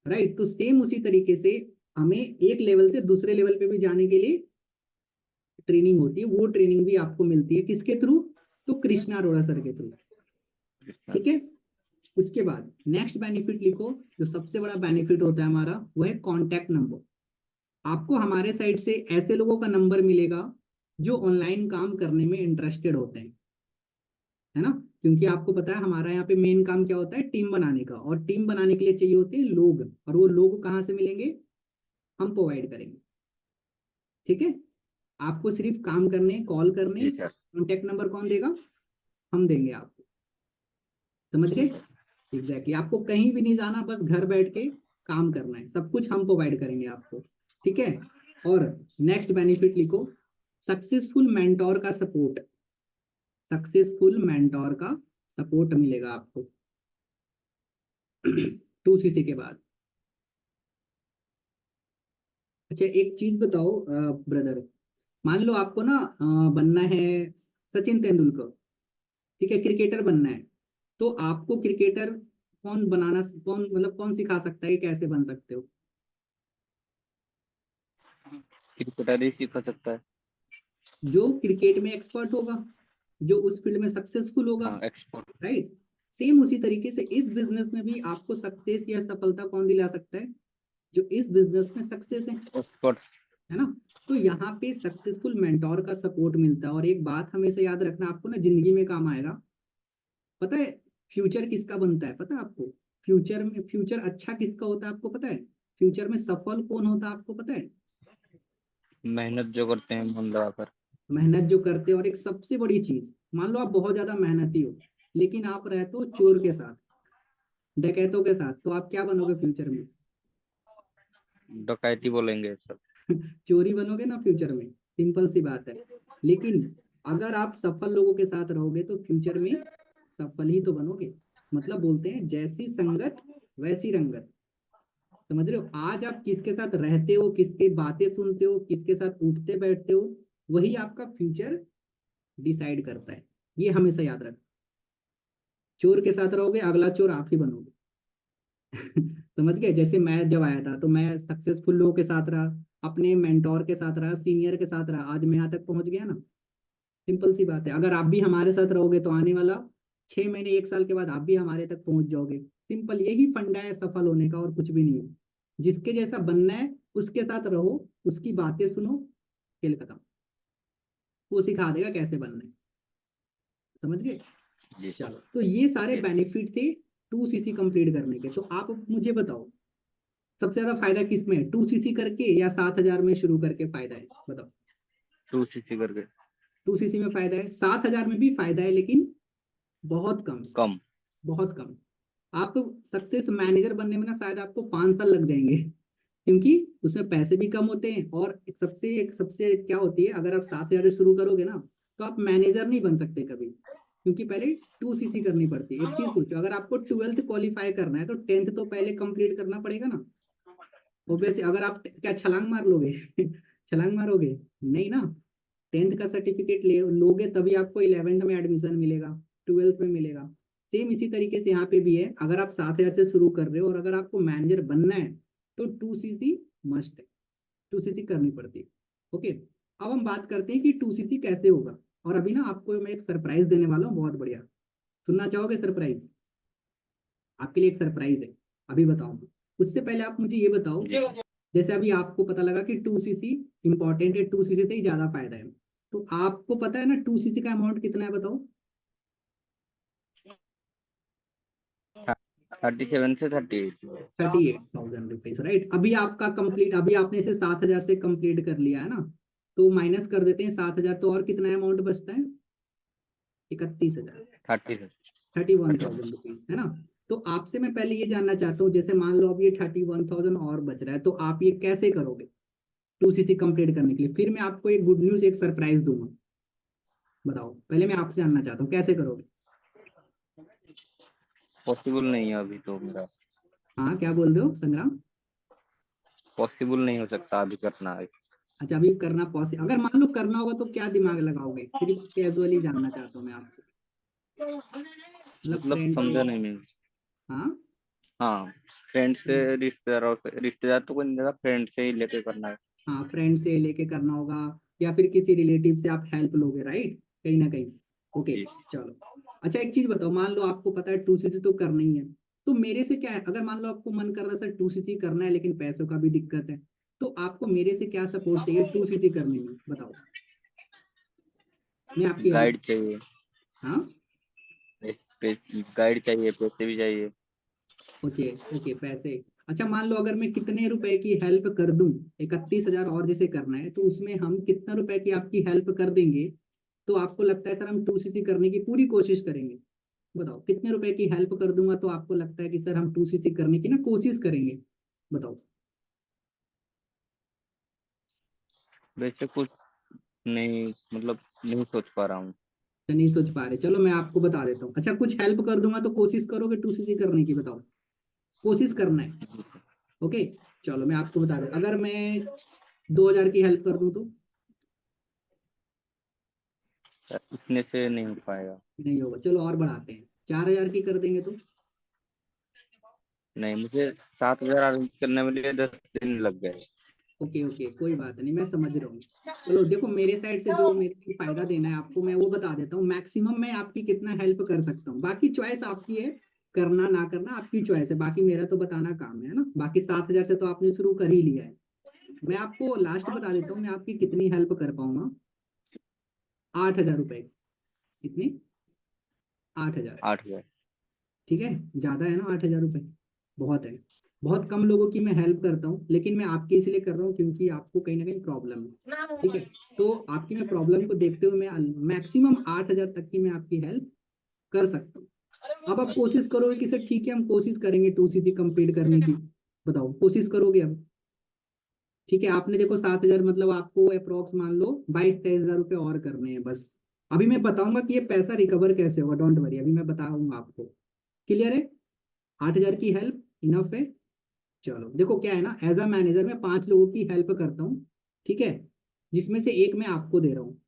राइट। तो सेम उसी तरीके से हमें एक लेवल से दूसरे लेवल पे भी जाने के लिए ट्रेनिंग होती है। वो ट्रेनिंग भी आपको मिलती है किसके थ्रू? तो कृष्णा अरोड़ा सर के थ्रू, ठीक है। उसके बाद नेक्स्ट बेनिफिट लिखो, जो सबसे बड़ा बेनिफिट होता है हमारा, वो है कॉन्टैक्ट नंबर। आपको हमारे साइड से ऐसे लोगों का नंबर मिलेगा जो ऑनलाइन काम करने में इंटरेस्टेड होते हैं, है ना। क्योंकि आपको पता है हमारा यहाँ पे मेन काम क्या होता है, टीम बनाने का, और टीम बनाने के लिए चाहिए होते हैं लोग, और वो लोग कहाँ से मिलेंगे? हम प्रोवाइड करेंगे, ठीक है। आपको सिर्फ काम करने, कॉल करने, जी सर। कॉन्टेक्ट नंबर कौन देगा? हम देंगे आपको, समझ गए? एग्जैक्टली, आपको कहीं भी नहीं जाना, बस घर बैठ के काम करना है, सब कुछ हम प्रोवाइड करेंगे आपको, ठीक है। और नेक्स्ट बेनिफिट लिखो, सक्सेसफुल मेंटोर का सपोर्ट। सक्सेसफुल मेंटोर का सपोर्ट मिलेगा आपको 2cc के बाद। अच्छा एक चीज बताओ ब्रदर, मान लो आपको ना बनना है सचिन तेंदुलकर, ठीक है, क्रिकेटर बनना है, तो आपको क्रिकेटर कौन बनाना, कौन मतलब कौन सिखा सकता है कि कैसे बन सकते हो? क्रिकेटर ही सीख सकता है। जो क्रिकेट में एक्सपर्ट होगा, जो उस फील्ड में सक्सेसफुल होगा, हाँ, एक्सपोर्ट। राइट। सेम उसी तरीके से इस बिजनेस में भी आपको सक्सेस या सफलता कौन दिला सकता है? जो इस बिजनेस में सक्सेस है एक्सपोर्ट। है ना। तो यहाँ पे सक्सेसफुल मेंटोर का सपोर्ट मिलता है। और एक बात हमेशा याद रखना, आपको ना जिंदगी में काम आएगा, पता है फ्यूचर किसका बनता है? पता है आपको? फ्यूचर में, फ्यूचर अच्छा किसका होता है आपको पता है? फ्यूचर में सफल कौन होता है आपको पता है? मेहनत जो करते हैं मन लगाकर। मेहनत जो करते हैं। और एक सबसे बड़ी चीज, मान लो आप बहुत ज्यादा मेहनती हो, लेकिन आप रहते हो चोर के साथ, डकैतों के साथ, तो आप क्या बनोगे फ्यूचर में? डकैती बोलेंगे सब। चोरी बनोगे ना फ्यूचर में, सिंपल सी बात है। लेकिन अगर आप सफल लोगों के साथ रहोगे तो फ्यूचर में सफल ही तो बनोगे। मतलब बोलते हैं जैसी संगत वैसी रंगत, समझ रहे हो? आज आप किसके साथ रहते हो, किसकी बातें सुनते हो, किसके साथ उठते बैठते हो, वही आपका फ्यूचर डिसाइड करता है। ये हमेशा याद रखना। चोर के साथ रहोगे, अगला चोर आप ही बनोगे। समझ गए? जैसे मैं जब आया था तो मैं सक्सेसफुल लोगों के साथ रहा, अपने मेंटोर के साथ रहा, सीनियर के साथ रहा, आज मैं यहाँ तक पहुंच गया ना। सिंपल सी बात है। अगर आप भी हमारे साथ रहोगे तो आने वाला 6 महीने 1 साल के बाद आप भी हमारे तक पहुंच जाओगे। सिंपल, यही फंडा है सफल होने का, और कुछ भी नहीं है। जिसके जैसा बनना है उसके साथ रहो, उसकी बातें सुनो, खेल खत्म। वो सिखा देगा कैसे बनना है, समझ गए? जी सर। चलो, तो ये सारे जी सर। बेनिफिट थे 2cc कंप्लीट करने के। तो आप मुझे बताओ, सबसे ज्यादा फायदा किस में है, 2cc करके या 7,000 में शुरू करके फायदा है? बताओ। 2cc करके। 2cc में फायदा है, 7,000 में भी फायदा है, लेकिन बहुत कम, कम। बहुत कम। आप सक्सेस मैनेजर बनने में ना शायद आपको 5 साल लग जाएंगे, क्योंकि उसमें पैसे भी कम होते हैं। और एक सबसे क्या होती है, अगर आप 7,000 से शुरू करोगे ना, तो आप मैनेजर नहीं बन सकते कभी, क्योंकि पहले 2cc करनी पड़ती है। एक चीज पूछो, अगर आपको 12th क्वालिफाई करना है तो 10th तो पहले कंप्लीट करना पड़ेगा ना। ओबीएसली, अगर आप क्या छलांग मार लोगे? छलांग मारोगे? नहीं ना। 10th का सर्टिफिकेट ले लोगे तभी आपको 11th में एडमिशन मिलेगा, 12th में मिलेगा। सेम इसी तरीके से यहाँ पे भी है। अगर आप 7,000 से शुरू कर रहे हो और अगर आपको मैनेजर बनना है तो 2cc मस्ट है, 2cc करनी पड़ती है। ओके, अब हम बात करते हैं कि 2cc कैसे होगा। और अभी ना आपको मैं एक सरप्राइज देने वाला हूँ, बहुत बढ़िया। सुनना चाहोगे सरप्राइज? आपके लिए एक सरप्राइज है, अभी बताऊंगा। उससे पहले आप मुझे ये बताओ, जी। जैसे अभी आपको पता लगा कि 2cc इंपॉर्टेंट है, 2cc से ही ज्यादा फायदा है, तो आपको पता है ना 2cc का अमाउंट कितना है? बताओ। 37 से 38। 38,000 रुपीज, राइट। अभी आपका कंप्लीट, अभी आपने इसे 7,000 से कंप्लीट कर लिया है ना, तो माइनस कर देते हैं 7,000, तो और कितना अमाउंट बचता है? 31,000, 30 से 31,000 रुपीज, है ना। तो आपसे मैं पहले ये जानना चाहता हूँ, जैसे मान लो अब ये 31,000 और बच रहा है, तो आप ये कैसे करोगे 2cc कंप्लीट करने के लिए? फिर मैं आपको एक गुड न्यूज, एक सरप्राइज दूंगा। बताओ, पहले मैं आपसे जानना चाहता हूँ कैसे करोगे? पॉसिबल नहीं है अभी तो मेरा। हाँ, क्या बोल रहे हो संग्राम? पॉसिबल नहीं हो सकता अभी करना है। अच्छा अभी करना पॉसिबल, अगर मान लो करना होगा तो क्या दिमाग लगाओगे, सिर्फ कैजुअली जानना चाहता हूँ मैं आपसे, मतलब मतलब फ्रेंड से। समझा नहीं मैं। हाँ हाँ, फ्रेंड से, रिश्तेदारों से, रिश्तेदार तो कोई नहीं देगा, फ्रेंड से ही लेके करना है। हाँ, फ्रेंड से लेके करना होगा, या फिर किसी रिलेटिव से आप हेल्प लोगे, राइट, कहीं ना कहीं। ओके, जी। चलो। अच्छा एक चीज बताओ, मान लो आपको पता है 2cc तो करना ही है, तो मेरे से क्या है, अगर मान लो आपको मन कर रहा है सर 2cc करना है लेकिन पैसों का भी दिक्कत है, तो आपको मेरे से क्या सपोर्ट चाहिए 2cc करने में, बताओ, मैं आपकी हेल्प। गाइड चाहिए। हाँ, गाइड चाहिए, पैसे भी चाहिए। ओके ओके, पैसे। अच्छा मान लो अगर मैं कितने रुपए की हेल्प कर दूं, 31,000 और जैसे करना है, तो उसमें हम कितना रुपए की आपकी हेल्प कर देंगे, तो आपको लगता है सर हम 2cc करने की पूरी कोशिश करेंगे, बताओ कितने रुपए की हेल्प कर दूंगा तो आपको लगता है कि सर हम 2cc करने की ना कोशिश करेंगे, बताओ। वैसे कुछ नहीं, मतलब नहीं सोच पा रहा हूँ। तो नहीं सोच पा रहे, चलो मैं आपको बता देता हूँ। अच्छा कुछ हेल्प कर दूंगा तो कोशिश करोगे 2cc करने की, बताओ, कोशिश करना है। ओके, चलो मैं आपको बता देता, अगर मैं 2,000 की हेल्प कर दूं तो। इतने से नहीं हो पाएगा। नहीं होगा, चलो और बढ़ाते हैं, 4,000 की कर देंगे तो। नहीं, मुझे 7,000 अरेंज करने में लिए 10 दिन लग गए। ओके ओके, कोई बात नहीं, मैं समझ रहा हूँ। चलो देखो, मेरे साइड से जो मेरे को फायदा देना है आपको, मैं वो बता देता हूँ, मैक्सिमम मैं आपकी कितना हेल्प कर सकता हूँ, बाकी चॉइस आपकी है, करना ना करना आपकी चॉइस है, बाकी मेरा तो बताना काम है ना। बाकी 7,000 से तो आपने शुरू कर ही लिया है, मैं आपको लास्ट बता देता हूँ मैं आपकी कितनी हेल्प कर पाऊंगा। 8,000 रुपए, कितनी, 8,000। 8,000। ठीक है, ज्यादा है ना 8,000 रुपये, बहुत है। बहुत कम लोगों की मैं हेल्प करता हूँ, लेकिन मैं आपके इसलिए कर रहा हूँ क्योंकि आपको कहीं ना कहीं प्रॉब्लम है, ठीक है। तो आपकी मैं प्रॉब्लम को देखते हुए मैं मैक्सिमम 8,000 तक की मैं आपकी हेल्प कर सकता हूँ। अब आप कोशिश करोगे कि सर ठीक है हम कोशिश करेंगे 2cc कंप्लीट करने की, बताओ कोशिश करोगे अब। ठीक है, आपने देखो 7,000 मतलब आपको अप्रोक्स मान लो 22-23 हज़ार रुपये और करने हैं बस। अभी मैं बताऊंगा कि ये पैसा रिकवर कैसे होगा, डोंट वरी, अभी मैं बताऊंगा आपको। क्लियर है, 8,000 की हेल्प इनफ है। चलो देखो क्या है ना, एज अ मैनेजर मैं 5 लोगों की हेल्प करता हूँ, ठीक है, जिसमें से एक मैं आपको दे रहा हूँ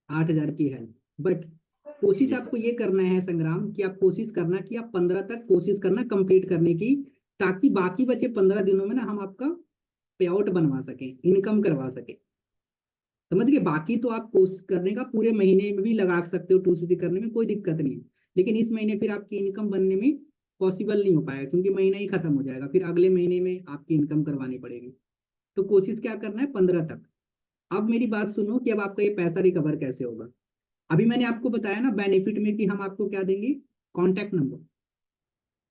8,000 की हेल्प। बट कोशिश जी आपको सर। ये करना है संग्राम, कि आप कोशिश करना कि आप 15 तक कोशिश करना कंप्लीट करने की, ताकि बाकी बचे 15 दिनों में ना हम आपका पे आउट बनवा सकें, इनकम करवा सकें, समझ गए। बाकी तो आप कोशिश करने का पूरे महीने में भी लगा सकते हो 2cc करने में, कोई दिक्कत नहीं है, लेकिन इस महीने फिर आपकी इनकम बनने में पॉसिबल नहीं हो पाएगा, क्योंकि महीना ही खत्म हो जाएगा, फिर अगले महीने में आपकी इनकम करवानी पड़ेगी। तो कोशिश क्या करना है, 15 तक। अब मेरी बात सुनो कि अब आपका ये पैसा रिकवर कैसे होगा। अभी मैंने आपको बताया ना बेनिफिट में कि हम आपको क्या देंगे, कॉन्टैक्ट नंबर।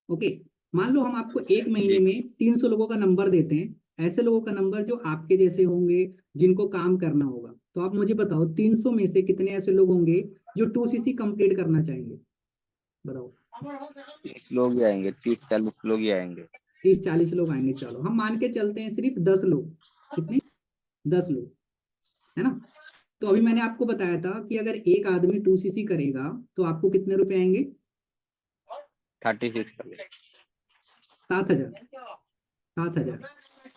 ओके, मान लो हम आपको एक महीने जी। में 300 लोगों का नंबर देते हैं, ऐसे लोगों का नंबर जो आपके जैसे होंगे, जिनको काम करना होगा। तो आप मुझे बताओ 300 में से कितने ऐसे लोग होंगे जो 2cc कंप्लीट करना चाहेंगे, बताओ। 30 लोग ही आएंगे, 30-40 लोग ही आएंगे। 30-40 लोग आएंगे, चलो हम मान के चलते हैं सिर्फ 10 लोग, कितने, 10 लोग, है ना। तो अभी मैंने आपको बताया था कि अगर एक आदमी 2cc करेगा तो आपको कितने रुपए आएंगे, 36 लोग। 7,000, 7,000,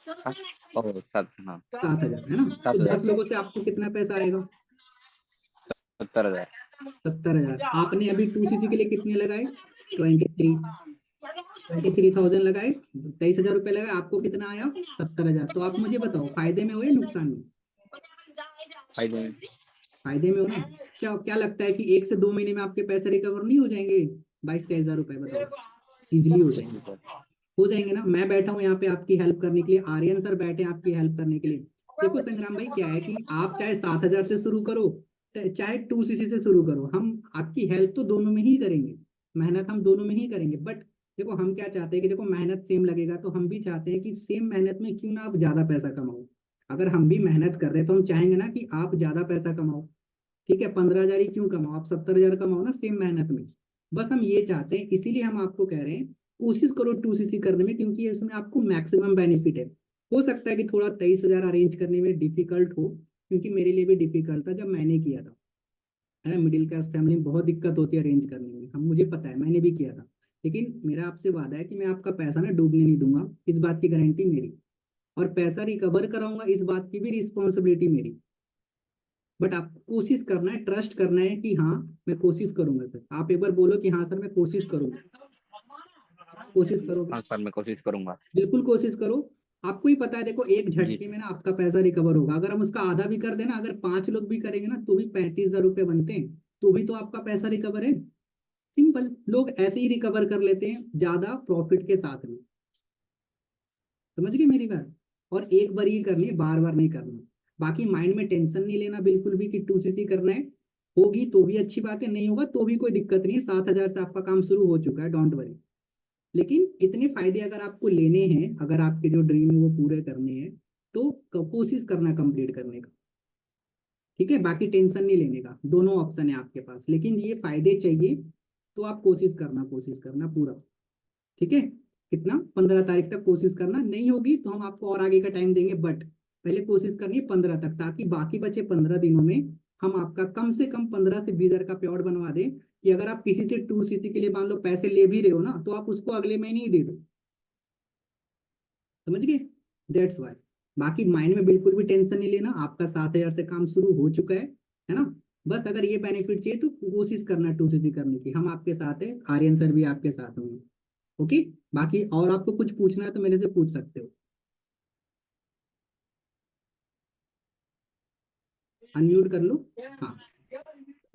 हाँ। और 7, हाँ। 7,000 है ना। तो 7,000। 10 लोगों से आपको कितना पैसा आएगा, 70,000। 70,000। आपने अभी 2cc के लिए कितने लगाए, 23,000 लगाए, 23,000 रुपये लगाए, आपको कितना आया, 70,000। तो आप मुझे बताओ फायदे में हो या नुकसान में, फायदे में। फायदे में हो ना। क्या क्या लगता है कि 1 से 2 महीने में आपके पैसे रिकवर नहीं हो जाएंगे, 22-23 हज़ार रुपए, बताओ, इजिली हो जाएंगे। जी सर। हो जाएंगे ना, मैं बैठा हूँ यहाँ पे आपकी हेल्प करने के लिए, आर्यन सर बैठे हैं आपकी हेल्प करने के लिए। देखो संग्राम भाई क्या है कि आप चाहे 7,000 से शुरू करो, चाहे 2cc से शुरू करो, हम आपकी हेल्प तो दोनों में ही करेंगे, मेहनत हम दोनों में ही करेंगे। बट देखो हम क्या चाहते हैं कि देखो मेहनत सेम लगेगा, तो हम भी चाहते हैं कि सेम मेहनत में क्यों ना आप ज्यादा पैसा कमाओ। अगर हम भी मेहनत कर रहे हैं तो हम चाहेंगे ना कि आप ज्यादा पैसा कमाओ, ठीक है, 15,000 ही क्यों कमाओ, आप 70,000 कमाओ ना सेम मेहनत में। बस हम ये चाहते हैं, इसीलिए हम आपको कह रहे हैं कोशिश करो 2cc करने में, क्योंकि उसमें आपको मैक्सिमम बेनिफिट है। हो सकता है कि थोड़ा 23,000 अरेंज करने में डिफिकल्ट हो, क्योंकि मेरे लिए भी डिफिकल्ट था जब मैंने किया था, है ना। मिडिल क्लास फैमिली में बहुत दिक्कत होती है अरेंज करने में, हम, मुझे पता है, मैंने भी किया था। लेकिन मेरा आपसे वादा है कि मैं आपका पैसा ना डूबने नहीं दूंगा, इस बात की गारंटी मेरी। और पैसा रिकवर कराऊंगा इस बात की भी रिस्पॉन्सिबिलिटी मेरी। बट आप कोशिश करना है, ट्रस्ट करना है कि हाँ मैं कोशिश करूंगा सर। आप एक बार बोलो कि हाँ सर मैं कोशिश करूंगा। कोशिश करोगे? हाँ सर, मैं कोशिश करूंगा। बिल्कुल कोशिश करो। आपको ही पता है, देखो एक जी झटके में ना आपका पैसा रिकवर होगा। अगर हम उसका आधा भी कर देना, अगर 5 लोग भी करेंगे ना तो भी 35,000 रुपये बनते हैं, तो भी तो आपका पैसा रिकवर है। सिंपल, लोग ऐसे ही रिकवर कर लेते हैं ज्यादा प्रॉफिट के साथ में। समझ गए मेरी बात? और एक बार ही करनी है, बार बार नहीं करना। बाकी माइंड में टेंशन नहीं लेना बिल्कुल भी कि 2cc करना है। होगी तो भी अच्छी बात है, नहीं होगा तो भी कोई दिक्कत नहीं है। 7,000 से आपका काम शुरू हो चुका है, डोंट वरी। लेकिन इतने फायदे अगर आपको लेने हैं, अगर आपके जो ड्रीम है वो पूरे करने हैं, तो कोशिश करना कंप्लीट करने का। ठीक है, बाकी टेंशन नहीं लेने का। दोनों ऑप्शन है आपके पास, लेकिन ये फायदे चाहिए तो आप कोशिश करना पूरा। ठीक है, कितना 15 तारीख तक कोशिश करना। नहीं होगी तो हम आपको और आगे का टाइम देंगे, बट पहले कोशिश करनी है 15 तक, ताकि बाकी बचे 15 दिनों में हम आपका कम से कम 15 से 20 हजार का प्योर बनवा दें। कि अगर आप किसी से 2cc के लिए मान लो पैसे ले भी रहे हो ना, तो आप उसको अगले महीने ही दे दो। समझ गए? That's why. बाकी माइंड में बिल्कुल भी टेंशन नहीं लेना, आपका 7,000 से काम शुरू हो चुका है ना? बस अगर ये बेनिफिट चाहिए तो कोशिश करना 2cc करने की। हम आपके साथ है, आर्यन सर भी आपके साथ होंगे। ओके। बाकी और आपको कुछ पूछना है तो मेरे से पूछ सकते हो। अनम्यूट कर लो। हाँ,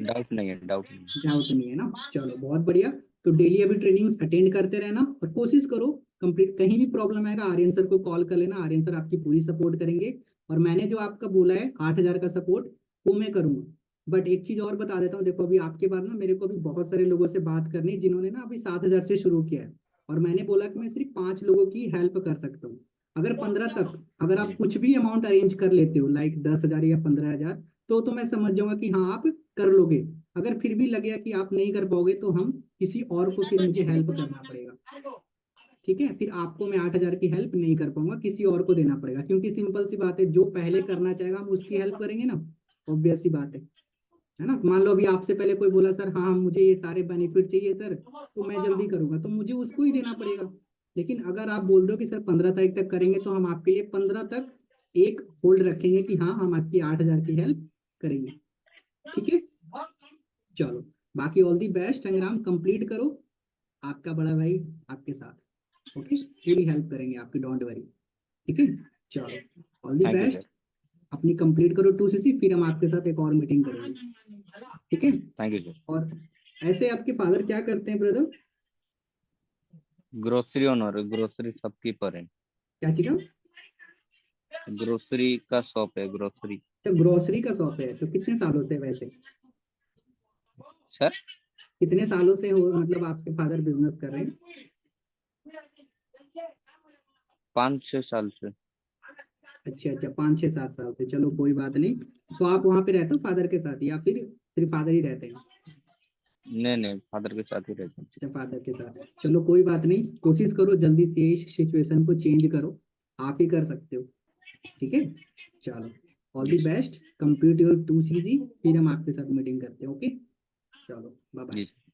डाउट नहीं है, डाउट नहीं है। डाउट नहीं है ना? चलो बहुत बढ़िया। तो डेली अभी ट्रेनिंग्स अटेंड करते रहना और कोशिश करो कंप्लीट। कहीं भी प्रॉब्लम आएगा आर्यन सर को कॉल कर लेना, आर्यन सर आपकी पूरी सपोर्ट करेंगे। और मैंने जो आपका बोला है 8,000 का सपोर्ट, वो मैं करूंगा। बट एक चीज और बता देता हूँ, देखो अभी आपके बाद ना मेरे को अभी बहुत सारे लोगों से बात करनी है जिन्होंने ना अभी 7,000 से शुरू किया है। और मैंने बोला कि मैं सिर्फ 5 लोगों की हेल्प कर सकता हूँ। अगर 15 तक अगर आप जी कुछ भी अमाउंट अरेंज कर लेते हो, लाइक 10,000 या 15,000, तो मैं समझ जाऊंगा कि हाँ आप कर लोगे। अगर फिर भी लगेगा कि आप नहीं कर पाओगे तो हम किसी और को फिर मुझे हेल्प करना पड़ेगा। ठीक है, फिर आपको मैं 8,000 की हेल्प नहीं कर पाऊंगा, किसी और को देना पड़ेगा। क्योंकि सिंपल सी बात है, जो पहले करना चाहेगा हम उसकी हेल्प करेंगे ना। ऑब्वियस सी बात है ना? मान लो अभी आपसे पहले कोई बोला सर हाँ मुझे ये सारे बेनिफिट चाहिए सर, तो मैं जल्दी करूंगा, तो मुझे उसको ही देना पड़ेगा। लेकिन अगर आप बोल रहे हो कि सर 15 तारीख तक करेंगे, तो हम आपके लिए 15 तक एक होल्ड रखेंगे कि हाँ हम आपकी 8,000 की हेल्प करेंगे। ठीक है, चलो। बाकी ऑल दी बेस्ट संग्राम, कंप्लीट करो। आपका बड़ा भाई आपके साथ। ओके, पूरी हेल्प करेंगे आपकी, डोंट वरी। ठीक है, चलो all the thank you sir. Best. अपनी कंप्लीट करो 2cc, फिर हम आपके साथ एक और मीटिंग करेंगे। ठीक है। Thank you sir. और ऐसे आपके फादर क्या करते हैं brother? Grocery owner, grocery shopkeeper है। क्या चीज का? ग्रोसरी का शॉप है, ग्रोसरी। तो ग्रोसरी का शॉप है, तो कितने सालों से वैसे? सर, कितने सालों से हो मतलब आपके फादर बिजनेस कर रहे हैं? 5-6 साल से। अच्छा अच्छा, 5 6 7 साल से, चलो कोई बात नहीं। तो आप वहाँ पे रहते हो फादर के साथ या फिर सिर्फ फादर ही रहते हैं? नहीं नहीं, फादर के साथ ही रहते हैं। अच्छा, फादर के साथ, चलो कोई बात नहीं। कोशिश करो जल्दी से इस सिचुएशन को चेंज करो। आप ही कर सकते हो। ठीक है, चलो ऑल दी जी बेस्ट। कंप्लीट योर 2cc, फिर हम आपके साथ मीटिंग करते हैं। ओके, चलो बाय जी बाय। सर।